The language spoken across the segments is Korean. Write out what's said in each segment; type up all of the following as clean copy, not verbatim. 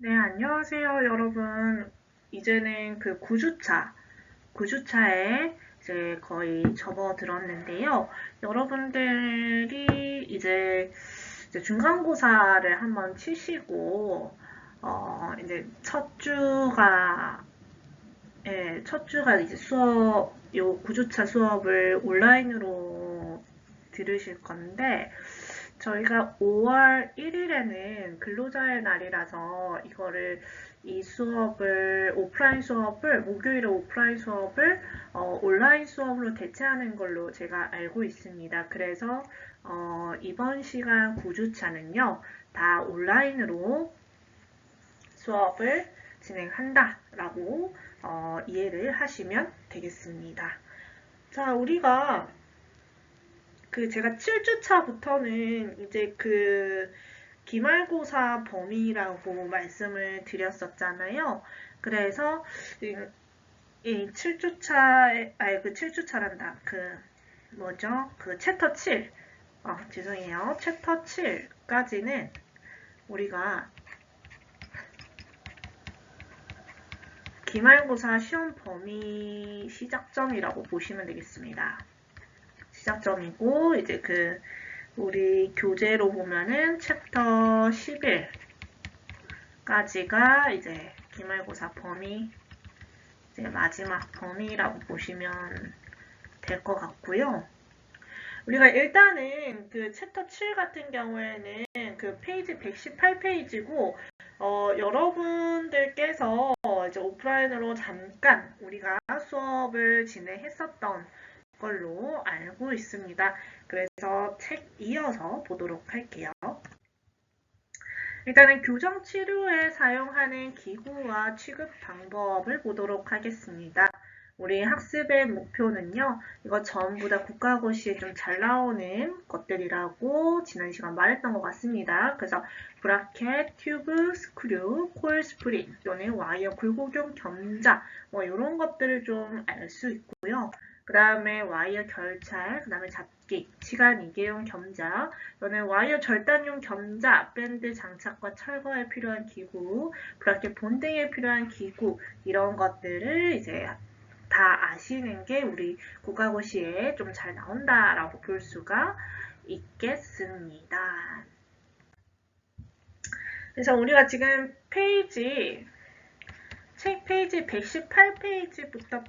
네, 안녕하세요, 여러분. 이제는 그 9주차에 이제 거의 접어들었는데요. 여러분들이 이제 중간고사를 한번 치시고, 이제 첫 주가 이제 요 9주차 수업을 온라인으로 들으실 건데, 저희가 5월 1일에는 근로자의 날이라서 이 수업을, 목요일에 오프라인 수업을 온라인 수업으로 대체하는 걸로 제가 알고 있습니다. 그래서 이번 시간 9주차는요, 다 온라인으로 수업을 진행한다라고 이해를 하시면 되겠습니다. 자, 우리가 제가 7주차부터는 이제 기말고사 범위라고 말씀을 드렸었잖아요. 그래서 이 7주차란다. 챕터 7. 죄송해요. 챕터 7까지는 우리가 기말고사 시험 범위 시작점이라고 보시면 되겠습니다. 시작점이고, 이제 우리 교재로 보면은 챕터 11까지가 이제 기말고사 범위, 이제 마지막 범위라고 보시면 될 것 같고요. 우리가 일단은 챕터 7 같은 경우에는 페이지 118페이지고, 여러분들께서 이제 오프라인으로 잠깐 우리가 수업을 진행했었던 걸로 알고 있습니다. 그래서 책 이어서 보도록 할게요. 일단은 교정 치료에 사용하는 기구와 취급 방법을 보도록 하겠습니다. 우리 학습의 목표는요, 이거 전부 다 국가고시에 좀 잘 나오는 것들이라고 지난 시간 말했던 것 같습니다. 그래서 브라켓, 튜브, 스크류, 코일 스프링 또는 와이어 굴곡용 겸자 이런 것들을 좀 알 수 있고요. 그 다음에 와이어 결찰, 그 다음에 잡기, 시간 이개용 겸자, 또는 와이어 절단용 겸자, 밴드 장착과 철거에 필요한 기구, 브라켓 본딩에 필요한 기구, 이런 것들을 이제 다 아시는 게 우리 국가고시에 좀 잘 나온다라고 볼 수가 있겠습니다. 그래서 우리가 지금 책 페이지 118페이지부터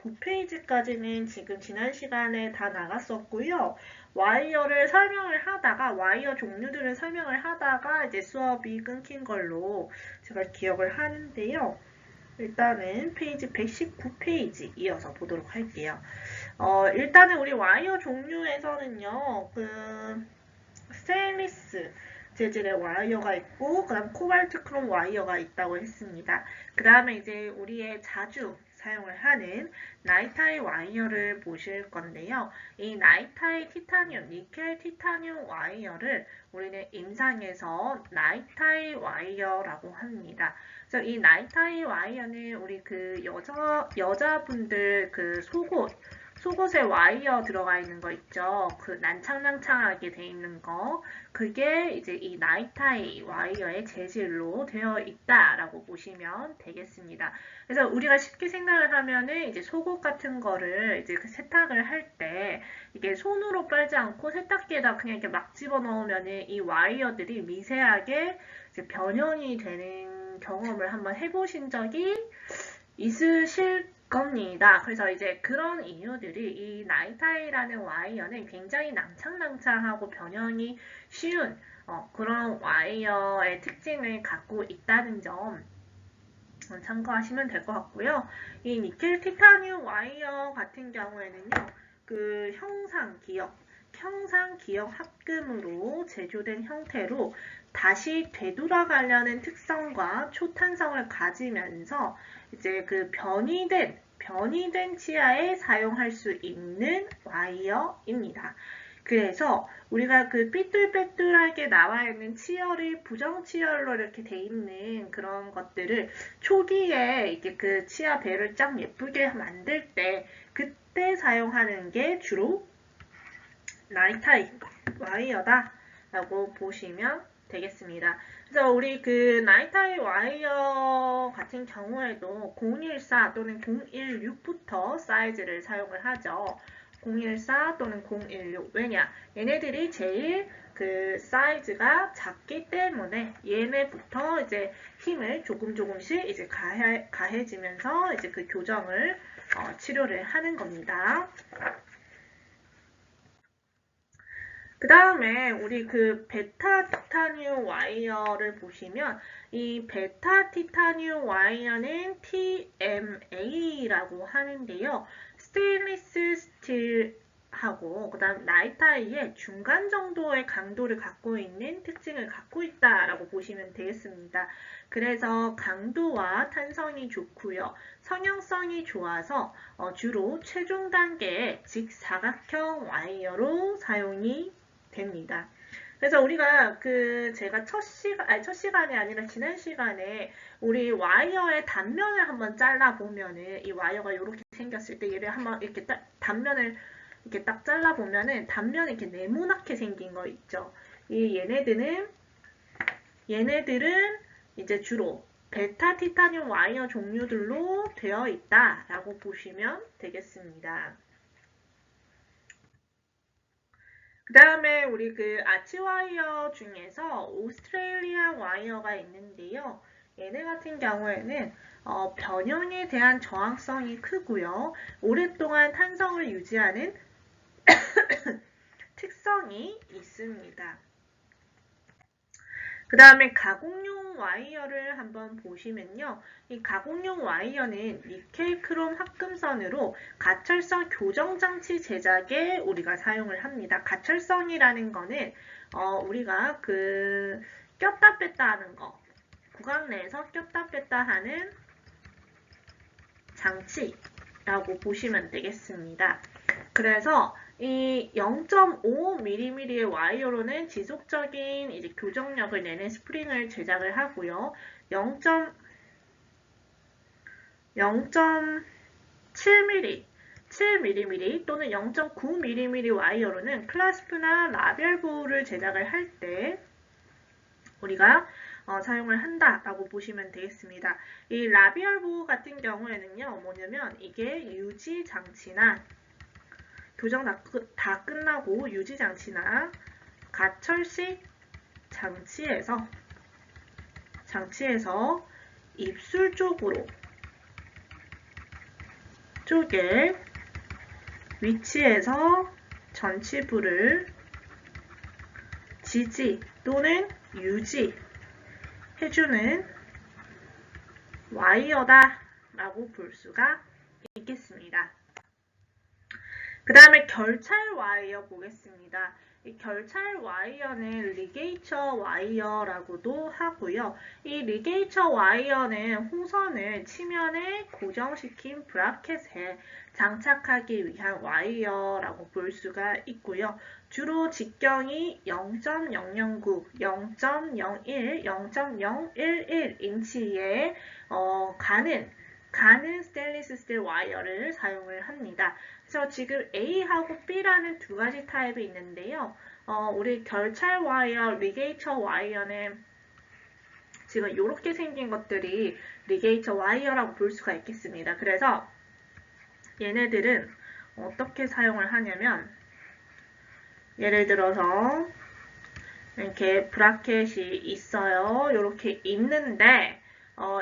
119페이지까지는 지금 지난 시간에 다 나갔었고요. 와이어를 설명을 하다가, 와이어 종류들을 설명을 하다가 이제 수업이 끊긴 걸로 제가 기억을 하는데요. 일단은 페이지 119페이지 이어서 보도록 할게요. 일단은 우리 와이어 종류에서는요, 스테인리스 재질의 와이어가 있고, 그 다음 코발트 크롬 와이어가 있다고 했습니다. 그 다음에 이제 우리의 자주 사용을 하는 나이타이 와이어를 보실 건데요. 이 나이타이 티타늄, 니켈 티타늄 와이어를 우리는 임상에서 나이타이 와이어라고 합니다. 그래서 이 나이타이 와이어는 우리 여자분들 속옷에 와이어 들어가 있는 거 있죠. 난창난창하게 돼 있는 거. 그게 이제 이 나이타이 와이어의 재질로 되어 있다라고 보시면 되겠습니다. 그래서 우리가 쉽게 생각을 하면은 이제 속옷 같은 거를 이제 세탁을 할 때 이게 손으로 빨지 않고 세탁기에다 그냥 이렇게 막 집어넣으면은 이 와이어들이 미세하게 이제 변형이 되는 경험을 한번 해보신 적이 있으실 겁니다. 그래서 이제 그런 이유들이 이 나이타이라는 와이어는 굉장히 낭창낭창하고 변형이 쉬운 그런 와이어의 특징을 갖고 있다는 점 참고하시면 될 것 같고요. 이 니켈 티타늄 와이어 같은 경우에는요, 형상기역 합금으로 제조된 형태로 다시 되돌아가려는 특성과 초탄성을 가지면서 이제 변이된 치아에 사용할 수 있는 와이어입니다. 그래서 우리가 삐뚤빼뚤하게 나와 있는 치열이 부정치열로 이렇게 돼 있는 그런 것들을 초기에 이렇게 치아 배를 쫙 예쁘게 만들 때 그때 사용하는 게 주로 나이타이 와이어다 라고 보시면 되겠습니다. 그래서 우리 그 나이타이 와이어 같은 경우에도 014 또는 016부터 사이즈를 사용을 하죠. 014 또는 016. 왜냐? 얘네들이 제일 그 사이즈가 작기 때문에 얘네부터 이제 힘을 조금씩 이제 가해지면서 이제 그 교정을 치료를 하는 겁니다. 그 다음에 우리 그 베타 티타늄 와이어를 보시면 이 베타 티타늄 와이어는 TMA라고 하는데요. 스테인리스 스틸하고 그 다음 나이타이의 중간 정도의 강도를 갖고 있는 특징을 갖고 있다라고 보시면 되겠습니다. 그래서 강도와 탄성이 좋고요. 성형성이 좋아서 주로 최종 단계의 직사각형 와이어로 사용이 됩니다. 그래서 우리가 제가 첫 시간이 아니라 지난 시간에 우리 와이어의 단면을 한번 잘라보면은 이 와이어가 이렇게 생겼을 때 얘를 한번 이렇게 단면을 이렇게 딱 잘라보면은 단면이 이렇게 네모나게 생긴 거 있죠. 얘네들은 이제 주로 베타 티타늄 와이어 종류들로 되어 있다라고 보시면 되겠습니다. 그 다음에 우리 그 아치 와이어 중에서 오스트레일리아 와이어가 있는데요. 얘네 같은 경우에는 변형에 대한 저항성이 크고요. 오랫동안 탄성을 유지하는 특성이 있습니다. 그 다음에 가공용 와이어를 한번 보시면요. 이 가공용 와이어는 니켈 크롬 합금선으로 가철성 교정장치 제작에 우리가 사용을 합니다. 가철성이라는 거는 우리가 꼈다 뺐다 하는 거, 구강 내에서 꼈다 뺐다 하는 장치라고 보시면 되겠습니다. 그래서 이 0.5mm의 와이어로는 지속적인 이제 교정력을 내는 스프링을 제작을 하고요. 7mm 또는 0.9mm 와이어로는 클라스프나 라벨부를 제작을 할 때 우리가 사용을 한다라고 보시면 되겠습니다. 이 라비얼부 같은 경우에는요, 뭐냐면 이게 유지 장치나 교정 다 끝나고 유지 장치나 가철식 장치에서 입술 쪽에 위치해서 전치부를 지지 또는 유지 해주는 와이어다 라고 볼 수가 있겠습니다. 그 다음에 결찰 와이어 보겠습니다. 이 결찰 와이어는 리게이처 와이어라고도 하고요. 이 리게이처 와이어는 호선을 치면에 고정시킨 브라켓에 장착하기 위한 와이어라고 볼 수가 있고요. 주로 직경이 0.009, 0.01, 0.011인치에 가는 스테인리스 스틸 와이어를 사용을 합니다. 그래서 지금 A하고 B라는 두 가지 타입이 있는데요. 우리 결찰 와이어, 리게이처 와이어는 지금 이렇게 생긴 것들이 리게이처 와이어라고 볼 수가 있겠습니다. 그래서 얘네들은 어떻게 사용을 하냐면 예를 들어서 이렇게 브라켓이 있어요. 이렇게 있는데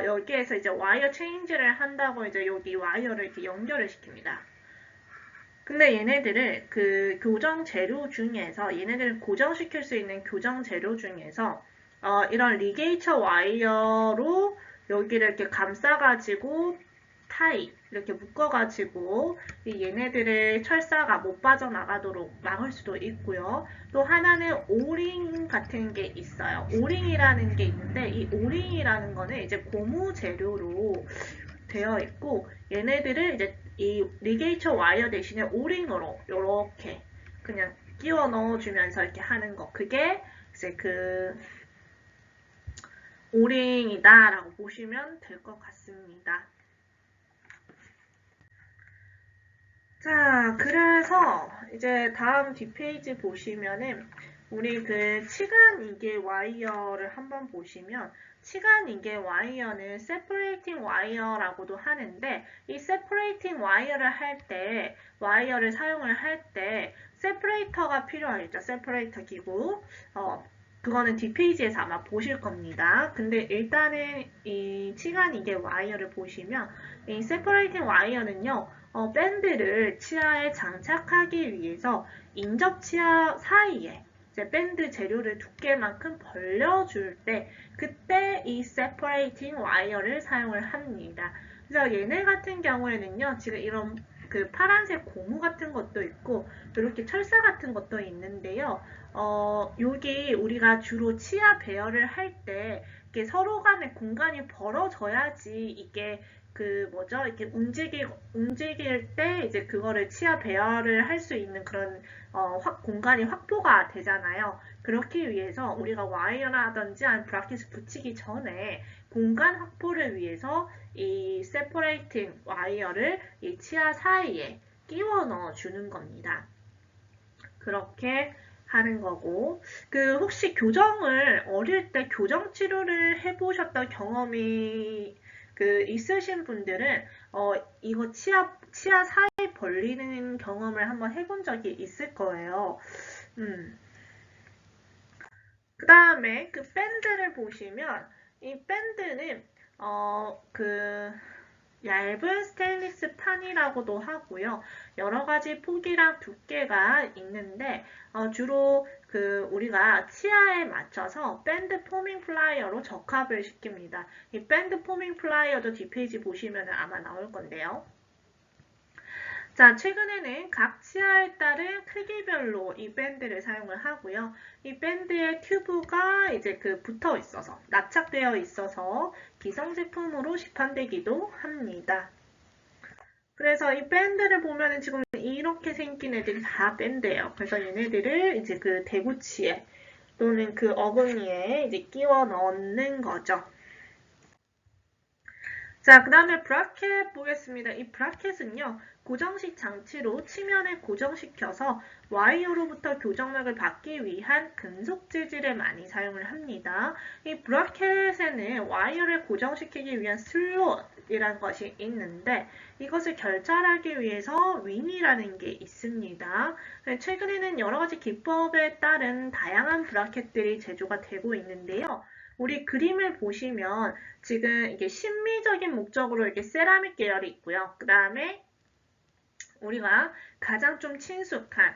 여기에서 이제 와이어 체인지를 한다고 이제 여기 와이어를 이렇게 연결을 시킵니다. 근데 얘네들을 교정 재료 중에서 얘네들을 고정시킬 수 있는 교정 재료 중에서 이런 리게이처 와이어로 여기를 이렇게 감싸가지고 이렇게 묶어가지고 얘네들의 철사가 못 빠져나가도록 막을 수도 있고요. 또 하나는 오링 같은 게 있어요. 오링이라는 게 있는데 이 오링이라는 거는 이제 고무 재료로 되어 있고 얘네들을 이제 이 리게이처 와이어 대신에 오링으로 이렇게 그냥 끼워 넣어주면서 이렇게 하는 거 그게 이제 오링이다라고 보시면 될 것 같습니다. 자, 그래서 이제 다음 뒷페이지 보시면은 우리 그 치간 이개 와이어를 한번 보시면 치간 이개 와이어는 separating wire라고도 하는데 이 separating wire를 할 때 와이어를 사용을 할 때 separator가 필요하겠죠. separator 기구. 그거는 뒷페이지에서 아마 보실 겁니다. 근데 일단은 이 치간 이개 와이어를 보시면 이 separating wire는요. 밴드를 치아에 장착하기 위해서 인접 치아 사이에 이제 밴드 재료를 두께만큼 벌려줄 때 그때 이 separating wire를 사용을 합니다. 그래서 얘네 같은 경우에는요. 지금 이런 그 파란색 고무 같은 것도 있고 이렇게 철사 같은 것도 있는데요. 여기 우리가 주로 치아 배열을 할 때 이렇게 서로 간의 공간이 벌어져야지 이게 이렇게 움직일 때 이제 그거를 치아 배열을 할 수 있는 그런 공간이 확보가 되잖아요. 그렇기 위해서 우리가 와이어라든지 아니면 브라켓을 붙이기 전에 공간 확보를 위해서 이 separating 와이어를 이 치아 사이에 끼워 넣어 주는 겁니다. 그렇게 하는 거고, 혹시 교정을 어릴 때 교정 치료를 해보셨던 경험이 있으신 분들은 이거 치아 사이 벌리는 경험을 한번 해본 적이 있을 거예요. 그 다음에 그 밴드를 보시면 이 밴드는 얇은 스테인리스 판이라고도 하고요. 여러 가지 폭이랑 두께가 있는데 주로 우리가 치아에 맞춰서 밴드 포밍 플라이어로 적합을 시킵니다. 이 밴드 포밍 플라이어도 뒷페이지 보시면 아마 나올 건데요. 자, 최근에는 각 치아에 따른 크기별로 이 밴드를 사용을 하고요. 이 밴드의 튜브가 이제 붙어 있어서, 납착되어 있어서 기성제품으로 시판되기도 합니다. 그래서 이 밴드를 보면은 지금 이렇게 생긴 애들이 다 밴드예요. 그래서 얘네들을 이제 대구치에 또는 어금니에 이제 끼워 넣는 거죠. 자, 그 다음에 브라켓 보겠습니다. 이 브라켓은요, 고정식 장치로 치면에 고정시켜서 와이어로부터 교정력을 받기 위한 금속 재질을 많이 사용을 합니다. 이 브라켓에는 와이어를 고정시키기 위한 슬롯이라는 것이 있는데 이것을 결찰하기 위해서 윙이라는 게 있습니다. 최근에는 여러 가지 기법에 따른 다양한 브라켓들이 제조가 되고 있는데요. 우리 그림을 보시면 지금 이게 심미적인 목적으로 이렇게 세라믹 계열이 있고요. 그 다음에 우리가 가장 좀 친숙한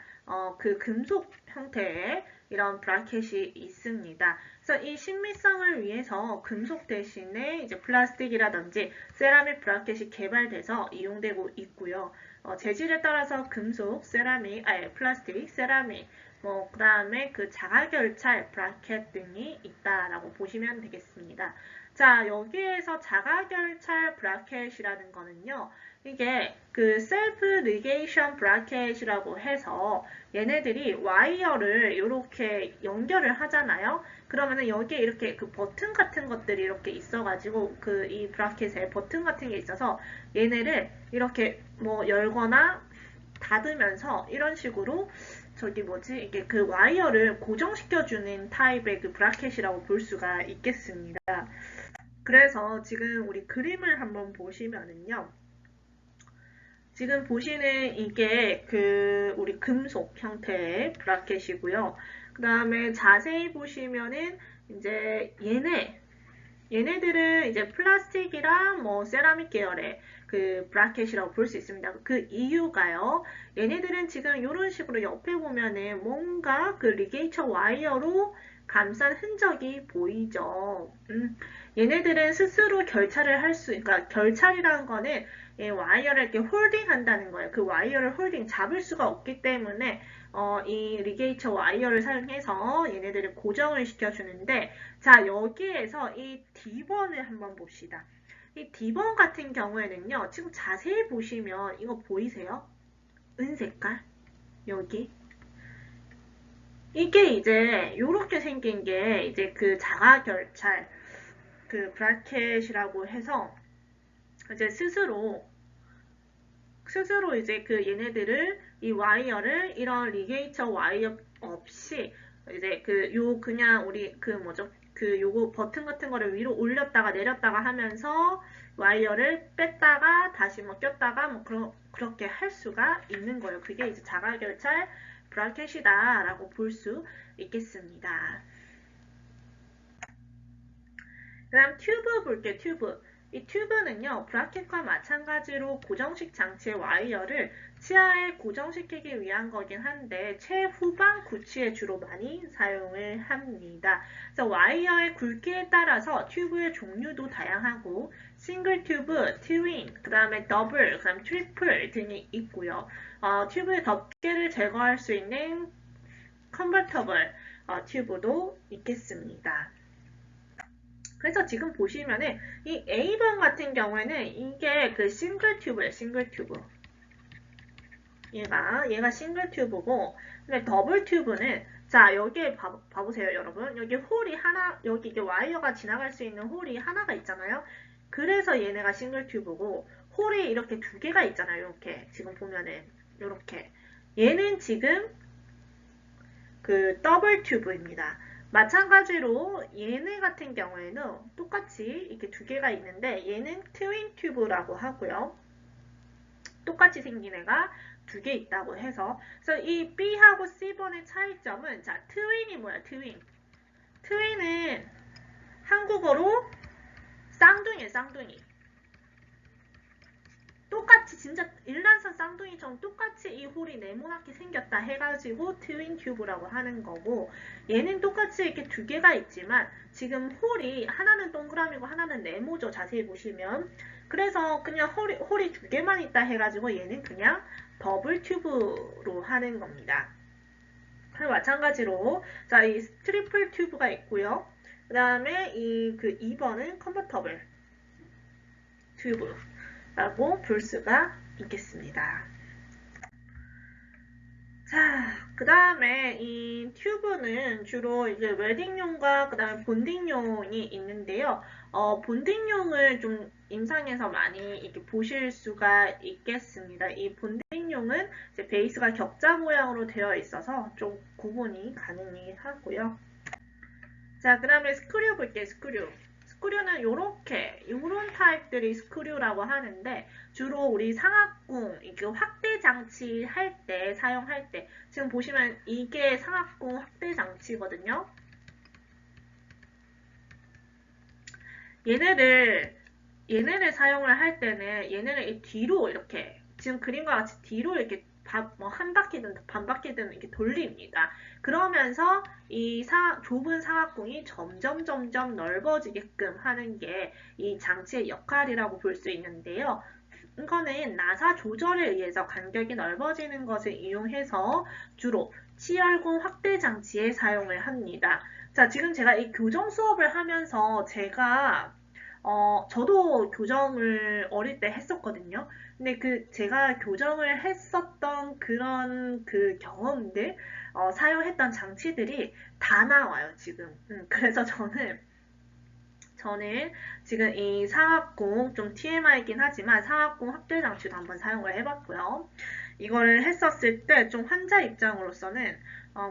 금속 형태의 이런 브라켓이 있습니다. 그래서 이 신미성을 위해서 금속 대신에 이제 플라스틱이라든지 세라믹 브라켓이 개발돼서 이용되고 있고요. 재질에 따라서 금속, 세라믹, 플라스틱, 세라믹, 그 다음에 자가결찰 브라켓 등이 있다라고 보시면 되겠습니다. 자, 여기에서 자가결찰 브라켓이라는 거는요, 이게 셀프 리게이션 브라켓이라고 해서 얘네들이 와이어를 이렇게 연결을 하잖아요. 그러면은 여기에 이렇게 버튼 같은 것들이 이렇게 있어가지고 이 브라켓에 버튼 같은 게 있어서 얘네를 이렇게 열거나 닫으면서 이런 식으로 이게 와이어를 고정시켜주는 타입의 브라켓이라고 볼 수가 있겠습니다. 그래서 지금 우리 그림을 한번 보시면은요. 지금 보시는 이게 우리 금속 형태의 브라켓이고요. 그 다음에 자세히 보시면은 이제 얘네들은 이제 플라스틱이랑 세라믹 계열의 브라켓이라고 볼 수 있습니다. 그 이유가요. 얘네들은 지금 이런 식으로 옆에 보면은 뭔가 리게이처 와이어로 감싼 흔적이 보이죠. 얘네들은 스스로 결찰을 그러니까 결찰이라는 거는 와이어를 이렇게 홀딩 한다는 거예요. 그 와이어를 잡을 수가 없기 때문에 이 리게이처 와이어를 사용해서 얘네들을 고정을 시켜주는데 자, 여기에서 이 D번을 한번 봅시다. 이 D번 같은 경우에는요. 지금 자세히 보시면 이거 보이세요? 은색깔? 여기? 이게 이제 이렇게 생긴 게 이제 자가결찰 브라켓이라고 해서 이제 스스로 이제 얘네들을 이 와이어를 이런 리게이처 와이어 없이 이제 그냥 우리 요거 버튼 같은 거를 위로 올렸다가 내렸다가 하면서 와이어를 뺐다가 다시 뭐 꼈다가 뭐 그렇게 할 수가 있는 거예요. 그게 이제 자가결찰 브라켓이다 라고 볼 수 있겠습니다. 그 다음 튜브 볼게요. 튜브. 이 튜브는요, 브라켓과 마찬가지로 고정식 장치의 와이어를 치아에 고정시키기 위한 거긴 한데 최후방 구치에 주로 많이 사용을 합니다. 그래서 와이어의 굵기에 따라서 튜브의 종류도 다양하고 싱글 튜브, 트윈, 그 다음에 더블, 그 다음 트리플 등이 있고요. 튜브의 덮개를 제거할 수 있는 컨버터블 튜브도 있겠습니다. 그래서 지금 보시면은 이 A번 같은 경우에는 이게 그 싱글 튜브예요. 싱글 튜브. 얘가 싱글 튜브고, 근데 더블 튜브는 자 여기에 봐보세요, 여러분. 여기 홀이 하나, 여기 이게 와이어가 지나갈 수 있는 홀이 하나가 있잖아요. 그래서 얘네가 싱글 튜브고, 홀이 이렇게 두 개가 있잖아요. 이렇게 지금 보면은 이렇게. 얘는 지금 그 더블 튜브입니다. 마찬가지로 얘네 같은 경우에는 똑같이 이렇게 두 개가 있는데 얘는 트윈 튜브라고 하고요. 똑같이 생긴 애가 두 개 있다고 해서 그래서 이 B하고 C번의 차이점은 자 트윈이 뭐야? 트윈. 트윈은 한국어로 쌍둥이에요. 쌍둥이. 똑같이 진짜 일란선 쌍둥이처럼 똑같이 이 홀이 네모나게 생겼다 해가지고 트윈 튜브라고 하는 거고 얘는 똑같이 이렇게 두 개가 있지만 지금 홀이 하나는 동그라미고 하나는 네모죠. 자세히 보시면 그래서 그냥 홀이 두 개만 있다 해가지고 얘는 그냥 더블 튜브로 하는 겁니다. 마찬가지로 자 이 트리플 튜브가 있고요. 그 다음에 이 2번은 컨버터블 튜브 라고 볼 수가 있겠습니다. 자, 그 다음에 이 튜브는 주로 이제 웨딩용과 그 다음에 본딩용이 있는데요. 본딩용을 좀 임상에서 많이 이렇게 보실 수가 있겠습니다. 이 본딩용은 이제 베이스가 격자 모양으로 되어 있어서 좀 구분이 가능하고요. 자, 그 다음에 스크류 볼게요. 스크류는 요런 타입들이 스크류라고 하는데 주로 우리 상악궁 이게 확대 장치 할 때 사용할 때 지금 보시면 이게 상악궁 확대 장치거든요. 얘네를 사용을 할 때는 얘네를 뒤로 이렇게 지금 그림과 같이 뒤로 이렇게 한 바퀴든 반 바퀴든 이렇게 돌립니다. 그러면서 이 좁은 사각궁이 점점 넓어지게끔 하는 게 이 장치의 역할이라고 볼 수 있는데요. 이거는 나사 조절에 의해서 간격이 넓어지는 것을 이용해서 주로 치열궁 확대 장치에 사용을 합니다. 자, 지금 제가 이 교정 수업을 하면서 저도 교정을 어릴 때 했었거든요. 근데 제가 교정을 했었던 그런 경험들, 사용했던 장치들이 다 나와요, 지금. 그래서 저는 지금 이 상악궁, 좀 TMI이긴 하지만 상악궁 확대 장치도 한번 사용을 해봤고요. 이걸 했었을 때 좀 환자 입장으로서는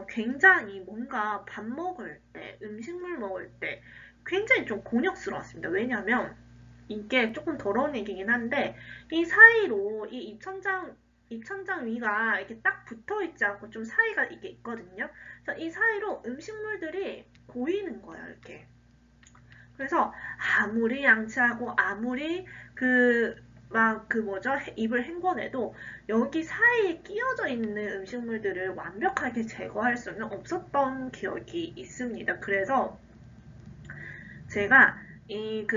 굉장히 뭔가 밥 먹을 때, 음식물 먹을 때 굉장히 좀 곤욕스러웠습니다. 왜냐하면 이게 조금 더러운 얘기긴 한데 이 사이로 이 입천장 위가 이렇게 딱 붙어 있지 않고 좀 사이가 이게 있거든요. 그래서 이 사이로 음식물들이 보이는 거예요, 이렇게. 그래서 아무리 양치하고 아무리 입을 헹궈내도 여기 사이에 끼어져 있는 음식물들을 완벽하게 제거할 수는 없었던 기억이 있습니다. 그래서 제가 이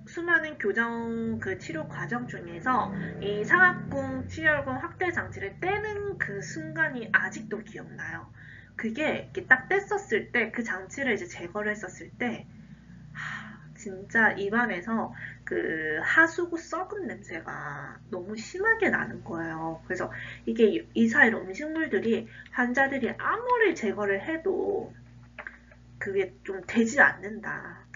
수많은 교정 치료 과정 중에서 이 상악궁 치열궁 확대 장치를 떼는 그 순간이 아직도 기억나요. 그게 이렇게 딱 뗐었을 때 그 장치를 이제 제거를 했었을 때 진짜 입안에서 하수구 썩은 냄새가 너무 심하게 나는 거예요. 그래서 이게 이 사이로 음식물들이 환자들이 아무리 제거를 해도 그게 좀 되지 않는다.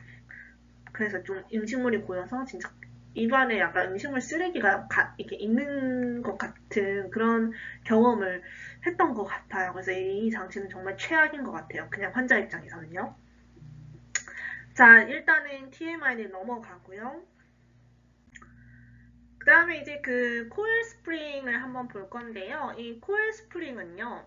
그래서 좀 음식물이 고여서 진짜 입안에 약간 음식물 쓰레기가 이렇게 있는 것 같은 그런 경험을 했던 것 같아요. 그래서 이 장치는 정말 최악인 것 같아요. 그냥 환자 입장에서는요. 자, 일단은 TMI를 넘어가고요. 그 다음에 이제 그 코일 스프링을 한번 볼 건데요. 이 코일 스프링은요.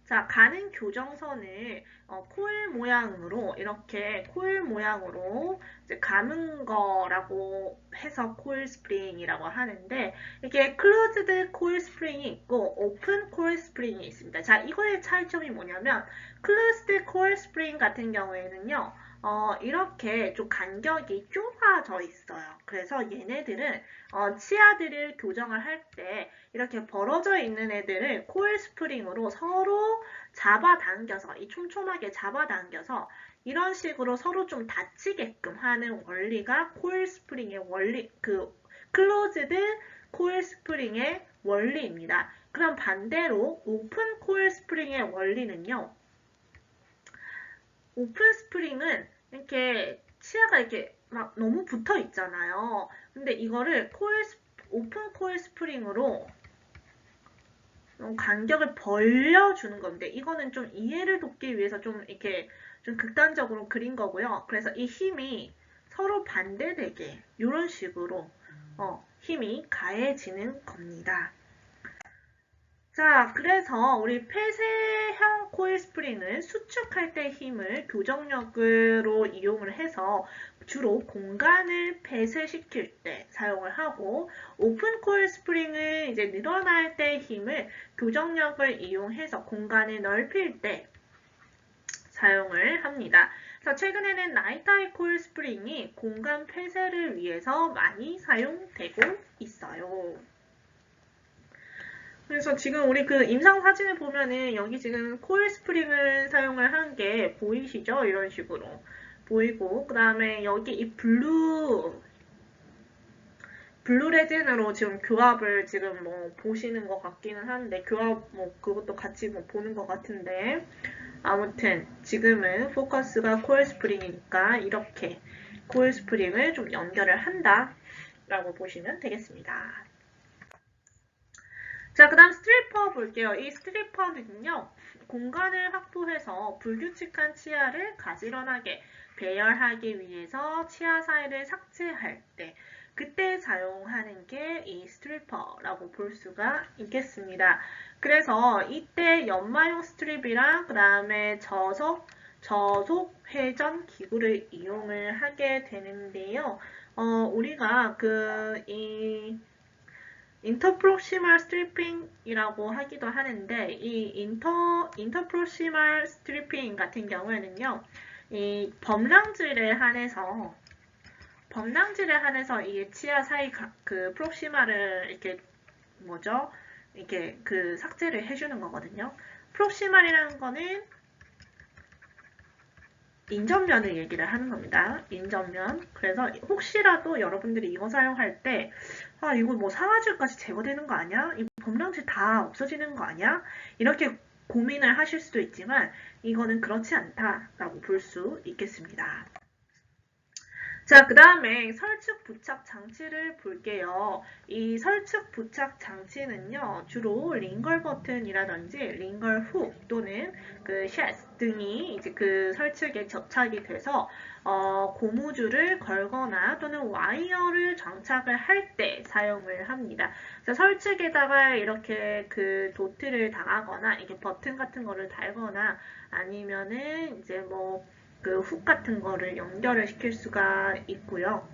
자, 가는 교정선을 코일 모양으로 이렇게 코일 모양으로 이제 감은 거라고 해서 코일 스프링이라고 하는데 이게 클로즈드 코일 스프링이 있고 오픈 코일 스프링이 있습니다. 자, 이거의 차이점이 뭐냐면 클로즈드 코일 스프링 같은 경우에는요. 이렇게 좀 간격이 좁아져 있어요. 그래서 얘네들은 치아들을 교정을 할 때 이렇게 벌어져 있는 애들을 코일 스프링으로 서로 잡아당겨서 이 촘촘하게 잡아당겨서 이런 식으로 서로 좀 닫히게끔 하는 원리가 코일 스프링의 원리, 그 클로즈드 코일 스프링의 원리입니다. 그럼 반대로 오픈 코일 스프링의 원리는요. 오픈 스프링은 이렇게 치아가 이렇게 막 너무 붙어 있잖아요. 근데 이거를 오픈 코일 스프링으로 간격을 벌려주는 건데 이거는 좀 이해를 돕기 위해서 좀 이렇게 좀 극단적으로 그린 거고요. 그래서 이 힘이 서로 반대되게 이런 식으로 힘이 가해지는 겁니다. 자, 그래서 우리 폐쇄형 코일 스프링은 수축할 때 힘을 교정력으로 이용을 해서 주로 공간을 폐쇄시킬 때 사용을 하고 오픈 코일 스프링은 이제 늘어날 때 힘을 교정력을 이용해서 공간을 넓힐 때 사용을 합니다. 그래서 최근에는 나이타이 코일 스프링이 공간 폐쇄를 위해서 많이 사용되고 있어요. 그래서 지금 우리 그 임상 사진을 보면은 여기 지금 코일 스프링을 사용을 한 게 보이시죠? 이런 식으로 보이고 그 다음에 여기 이 블루 레진으로 지금 교합을 지금 뭐 보시는 것 같기는 한데 교합 뭐 그것도 같이 뭐 보는 것 같은데 아무튼 지금은 포커스가 코일 스프링이니까 이렇게 코일 스프링을 좀 연결을 한다 라고 보시면 되겠습니다. 자, 그 다음 스트리퍼 볼게요. 이 스트리퍼는요, 공간을 확보해서 불규칙한 치아를 가지런하게 배열하기 위해서 치아 사이를 삭제할 때, 그때 사용하는 게 이 스트리퍼라고 볼 수가 있겠습니다. 그래서 이때 연마용 스트립이랑 그 다음에 저속 회전 기구를 이용을 하게 되는데요. 우리가 인터프록시말 스트리핑이라고 하기도 하는데 이 인터프록시말 스트리핑 같은 경우에는요. 이 범랑질에 한해서 이 치아 사이 그 프록시말을 이렇게 이렇게 그 삭제를 해주는 거거든요. 프록시말이라는 거는 인접면을 얘기를 하는 겁니다. 인접면. 그래서 혹시라도 여러분들이 이거 사용할 때 이거 뭐 상아질까지 제거되는 거 아니야? 이 범랑질 다 없어지는 거 아니야? 이렇게 고민을 하실 수도 있지만 이거는 그렇지 않다라고 볼 수 있겠습니다. 자, 그 다음에 설축 부착 장치를 볼게요. 이 설축 부착 장치는요, 주로 링걸 버튼이라든지 링걸 훅 또는 그 샷 등이 이제 그 설축에 접착이 돼서 고무줄을 걸거나 또는 와이어를 장착을 할 때 사용을 합니다. 그래서 설축에다가 이렇게 그 도트를 당하거나 이게 버튼 같은 거를 달거나 아니면은 이제 뭐 그 훅 같은 거를 연결을 시킬 수가 있고요.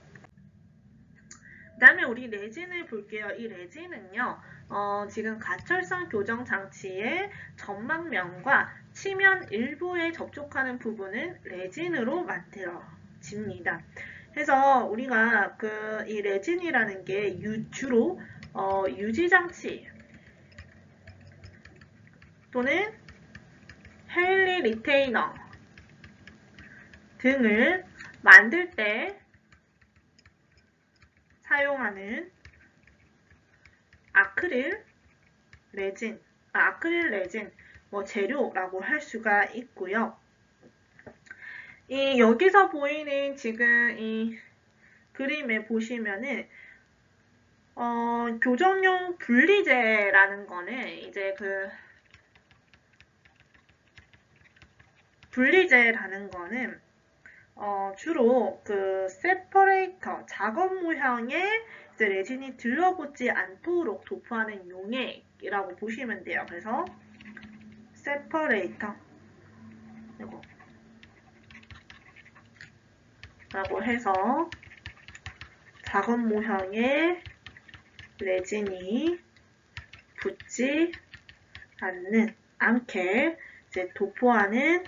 그 다음에 우리 레진을 볼게요. 이 레진은요, 지금 가철선 교정 장치의 전막면과 치면 일부에 접촉하는 부분은 레진으로 만들어집니다. 그래서 우리가 이 레진이라는 게 주로 유지장치 또는 헨리 리테이너 등을 만들 때 사용하는 아크릴 레진 뭐 재료라고 할 수가 있고요. 여기서 보이는 지금 이 그림에 보시면은 교정용 분리제라는 거는 이제 분리제라는 거는 주로 세퍼레이터 작업 모형에 이제 레진이 들러붙지 않도록 도포하는 용액이라고 보시면 돼요. 그래서 세퍼레이터 이거 라고 해서 작업 모형에 레진이 붙지 않게 이제 도포하는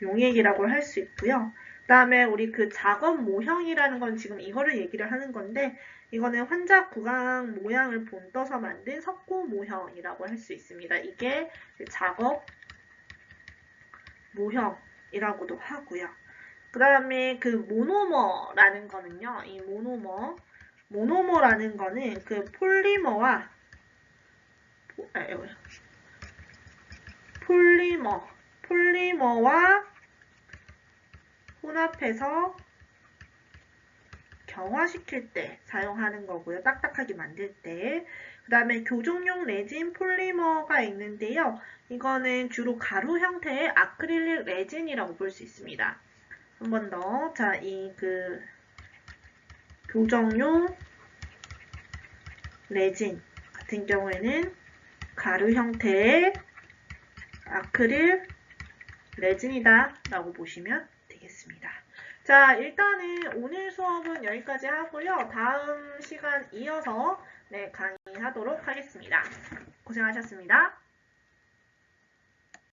용액이라고 할 수 있고요. 그 다음에 우리 작업 모형이라는 건 지금 이거를 얘기를 하는 건데 이거는 환자 구강 모양을 본떠서 만든 석고 모형이라고 할 수 있습니다. 이게 작업 모형이라고도 하고요. 그 다음에 모노머라는 거는요. 이 모노머라는 거는 폴리머와 혼합해서 경화시킬 때 사용하는 거고요. 딱딱하게 만들 때. 그 다음에 교정용 레진 폴리머가 있는데요. 이거는 주로 가루 형태의 아크릴릭 레진이라고 볼 수 있습니다. 한 번 더. 자, 교정용 레진 같은 경우에는 가루 형태의 아크릴 레진이다 라고 보시면 되겠습니다. 자, 일단은 오늘 수업은 여기까지 하고요. 다음 시간 이어서 강의하도록 하겠습니다. 고생하셨습니다.